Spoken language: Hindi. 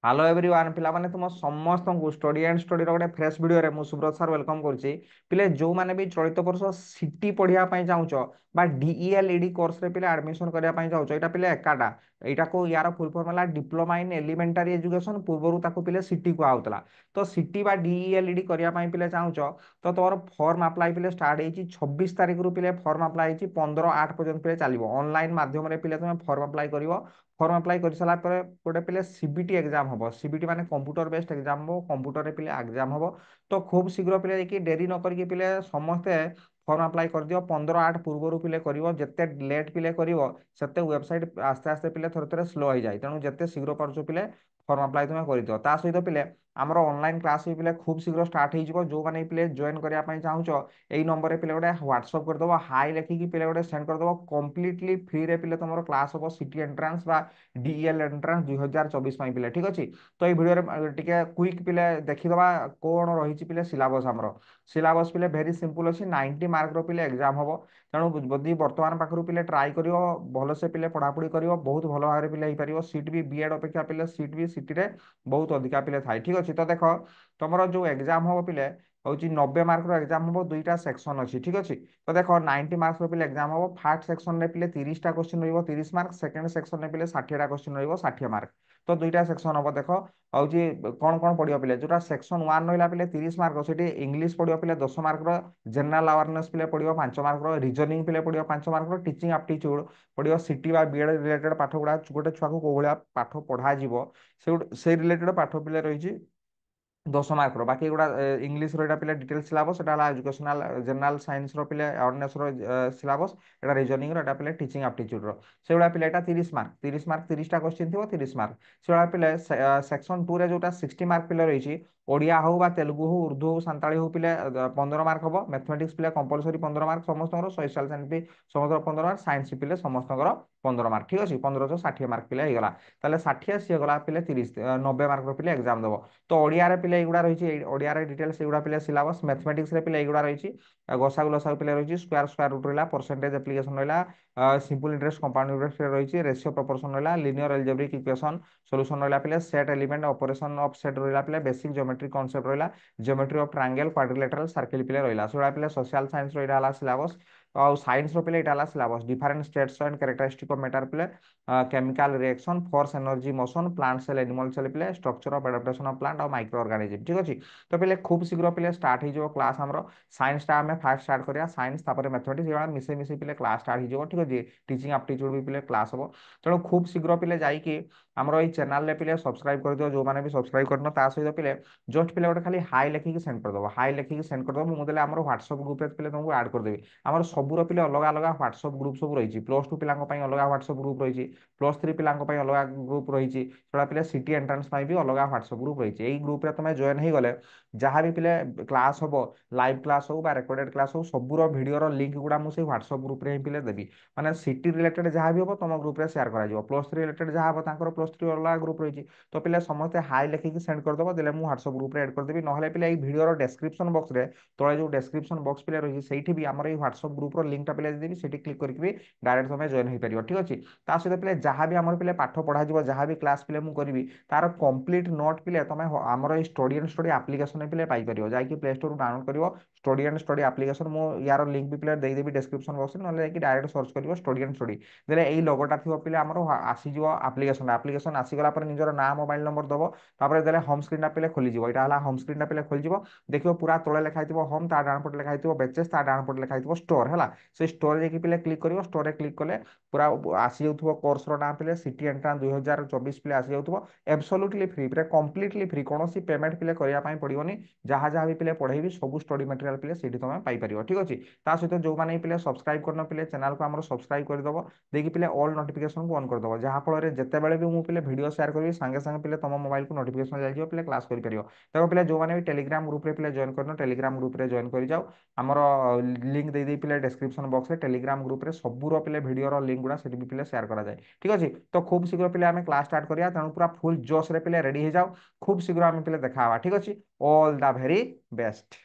हेलो एवरीवन पिला माने तुम समस्त को स्टडी एंड स्टडी गोटे फ्रेश वीडियो रे मु सुब्रत सर वेलकम करुच्ची पिले जो माने भी चलित वर्ष सिटी पढ़िया चाहूच बा डीईएल ईडी कोर्स रे पिले एडमिशन करने चाहूच यहाँ पिले एकाटा यहाँ को यार फुल फॉर्म है डिप्लोमा इन एलिमेंटारी एजुकेशन पूर्व ताको पिले सिटी कहला तो सिटी बा डीईएल ईडी करने पिले चाहूच तो तुम फॉर्म अप्लाई पिले स्टार्ट हो 26 तारिख रु पिले फॉर्म अप्लाई हो 15/8 पर्यंत पिले चलो ऑनलाइन माध्यम पिले तुम फॉर्म अप्लाई कर फॉर्म अप्लाई कर सारा पर गोटे पिले सीबीटी एग्जाम हम सीबीटी माने कंप्यूटर बेस्ड एग्जाम हो कंप्यूटर पिले एग्जाम हम तो खूब शीघ्र पिले देखिए डेरी न करके पिले समस्ते फॉर्म अप्लाई कर दियो 15/8 पूर्व पिले करिवो जिते लेट पिले करिवो सेते वेबसाइट आस्ते आस्ते पिले थोड़े थोड़े स्लो हो जाए तेणु जिते शीघ्र पार्छ पिले फॉर्म अप्लाई तुम कर दियो ता सहित पिले आमर ऑनलाइन क्लास भी पिले खूब शीघ्र स्टार्ट हो जो मैंने पिले जॉइन करने चाहूच यही नंबर रे पिले गोटे व्हाट्सअप करदेव हाई लिखिकी पिले गोटे सेंड करदेव कम्प्लीटली फ्री रे पिले तुम क्लास हम सिटी एंट्रांस बा डीएल एंट्रांस 2024 पिले ठीक अच्छे तो ये भिडियो टे क्विक पिले देखीदे कौन रही पिले सिलेबस आमर सिलेबस पिले भेरी सिंपल अच्छी 90 मार्क पिले एग्जाम हम तेणु जदि बर्तमान पाखु पिले ट्राए कर भलसे पिले पढ़ापढ़ी कर बहुत भल भाव पिले हो पार सीट भी बीएड अपेक्षा पिले सीट भी सिटी रे बहुत अधिका पिले थाए ठीक अच्छे तो देख तुम जो एग्जाम हम पिले हूँ 90 मार्क एग्जाम हम दुईटा सेक्शन अच्छी ठीक अच्छे तो देख 90 मार्क्स पिले एग्जाम हम फास्ट सेक्शन में पिले 30टा क्वेश्चन रही 30 मार्क सेकेंड सेक्शन में पिले 60टा क्वेश्चन रही 60 मार्क तो दुईटा सेक्शन हम देख हूँ कौन कौन पढ़ो पिले जो सेक्शन 1 रहा पिले 30 मार्क से इंग्लीश पढ़ो पिले 10 मार्क जनरल अवेयरनेस पिले पढ़ो 5 मार्क रिजनिंग पिले पढ़ो 5 मार्क टीचिंग एप्टीट्यूड पढ़ो सिटी बा बीएड रिलेटेड पाठ गुड़ा गोटे छुआ को कौ भाया पाठ पढ़ा से रिलेटेड पाठ पिले रही 10 मार्क बाकी गुड़ा इंग्लीश पिले detail syllabus educational general science पिले अवेयरनेस सिलेबस एटा रिजनिंग पिले टीचिंग एप्टीट्यूड से गुड़ा पिले 30 मार्क 30टा क्वेश्चन थी 30 मार्क से गुड़ा पिले सेक्शन 2 रे जोटा 60 मार्क पिले रही ओडिया हो बा तेलुगु हो उर्दू हो सांताली हो पिले 15 मार्क हम मैथमेटिक्स पिले कंपलसरी 15 मार्क समस्त सोशल साइंस भी समस्त 15 मार्क साइंस पिले समस्त 15 मार्क ठीक अच्छे 15 60 मार्क पिले होगा ताले 60 सी गला पिले 30 90 मार्क पिले एग्जाम देव तो ओडिया पिले एगुड़ा रही ओडिया डिटेल्स एगुड़ा पिले सिलेबस मैथमेटिक्स पिले एगुड़ा रही गसागु लसागु पिले रही स्क्वायर रूट रहा परसेंटेज एप्लिकेशन रहा सिंपल इंटरेस्ट कंपाउंड इंटरेस्ट रही रेशियो प्रोपोर्शन रहा लिनियर एल्जेब्रिक इक्वेशन सॉल्यूशन रहा पिले set element operation of set रहा पिले बेसिक ज्योमेट्री कांसेप्ट रहा geometry of triangle quadrilateral circle पिले रहा से पिले सोशल साइंस रहा सिलेबस और साइंस पिले यहाँ syllabus different states and characteristic of matter पिले chemical reaction force energy motion plant cell animal cell पिले structure of adaptation of plant और माइक्रो ऑर्गेनिज्म ठीक अच्छे तो पिले खूब शीघ्र पिले स्टार्ट हो क्लास आमर साइंस टा आम फास्ट स्टार्ट करा साइंस मैथमेटिक्स ये मिसे मिसे पिले क्लास स्टार्ट हो ठीक अच्छे टीचिंग एप्टीट्यूड भी पिले क्लास हम तेणु खूब शीघ्र पिले जाइए आमर ये चैनल रे पिले सब्सक्राइब कर दियो जो मैंने भी सब्सक्राइब करना ता सहित पिले जस्ट पिले गोटे खाली हाई लिखिकी सेंड करदेव हाई लिखिकी सेंड करदेव मुझे आम व्हाट्सअप ग्रुप पिले तुमको ऐड करदेवी आम सबूर पिले अलग अलग व्हाट्सअप ग्रुप सब रही +2 पिला अलग व्हाट्सअप ग्रुप रही +3 पिला अलग ग्रुप रही जोड़ा पिले सिटी एंट्रांस भी अलग व्हाट्सअप ग्रुप रही यही ग्रुप तुम जॉइन हो गले जहाँ भी पिले क्लास हम लाइव क्लास हो रेकर्डेड क्लास हो सबूर भिडियो लिंक गुड़ा मुझे व्हाट्सअप ग्रुप रे पिले देवी मैंने सिटी रिलेटेड जहाँ भी हम तुम ग्रुप रे शेयर कर +3 रिलेटेड जहाँ हम +3 अलग ग्रुप रही तो पिले समस्त हाई लिखिकी सेंड करदेव देले मुझे व्हाट्सअप ग्रुप रे ऐड करदेवी ना पिले ये भिडियो डेस्क्रिप्शन बॉक्स रे तले जो डेस्क्रिप्शन बॉक्स पिले रही से भी आम ये व्हाट्सअप ग्रुप लिंक पिले देवी से क्लिक करके डायरेक्ट तुम जॉइन हो पार ठीक अच्छे ता सहित पिले जहाँ भी आम पिले पाठ पढ़ा जहाँ भी क्लास पिले मुझे करी तार कंप्लीट नोट पिले तुम आमर स्टडी एंड स्टडी एप्लिकेशन पिले पाइपर जैक प्ले स्टोर डाउनलोड कर स्टडी एंड स्टडी एप्लिकेशन मु यार लिंक भी पिले देदेवी डेस्क्रिप्शन बॉक्स में ना डायरेक्ट सर्च कर स्टडी एंड स्टडी देले यही लोगोटा थी पिले आमर आसीज एप्लिकेशन एप्लिकेशन आसीगला निजर ना मोबाइल नंबर दब तापर देले होम स्क्रीन पिले खोलीज यहाँ होम स्क्रीन पिले खोलीज देखिए पूरा तले लिखाई होम ता डाण पटे लिखाई बेचेस ता डाण पटे लिखाई स्टोर है से स्टोर जाकि पिले क्लिक कर स्टोर क्लिक कले पूरा आसी जाऊ कोर्स ना पिले सिटी एंट्रांस 2024 पिले आसी जाऊ एब्सोल्युटली फ्री पूरा कंप्लीटली फ्री कौन पेमेंट पिले करने पड़ोनी जहाँ जहाँ भी पिले पढ़ेबी सब स्टडी मटेरियल पिले से तुम पाइपर ठीक अच्छे ता सहित जो मैंने पिले सब्सक्राइब करना पिले चैनल को आम सब्सक्राइब करदेव देखिए पिले ऑल नोटिफिकेशन को ऑन करदेव जहाँ फल जितेबाला भी मुझे भिडियो शेयर करी सांगे सांगे पिले तुम मोबाइल को नोटिफिकेशन जाइए पिले क्लास कर देखो पिले जो मैंने भी टेलीग्राम ग्रुप रे पिले जॉइन करना टेलीग्राम ग्रुप रे जॉइन कर जाओ आमर लिंक दे दे पिले डिस्क्रिप्शन बॉक्स रे टेलीग्राम ग्रुप रे सबूर पिले भिडियो लिंक गुड़ा से भी पिले शेयर करा जाए ठीक अच्छे तो खूब शीघ्र पिले आम क्लास स्टार्ट करिया तेणु पूरा फुल जोश रे पिले रेडी हो जाओ खूब शीघ्र आम पिले देखा ठीक अच्छे ऑल द वेरी बेस्ट।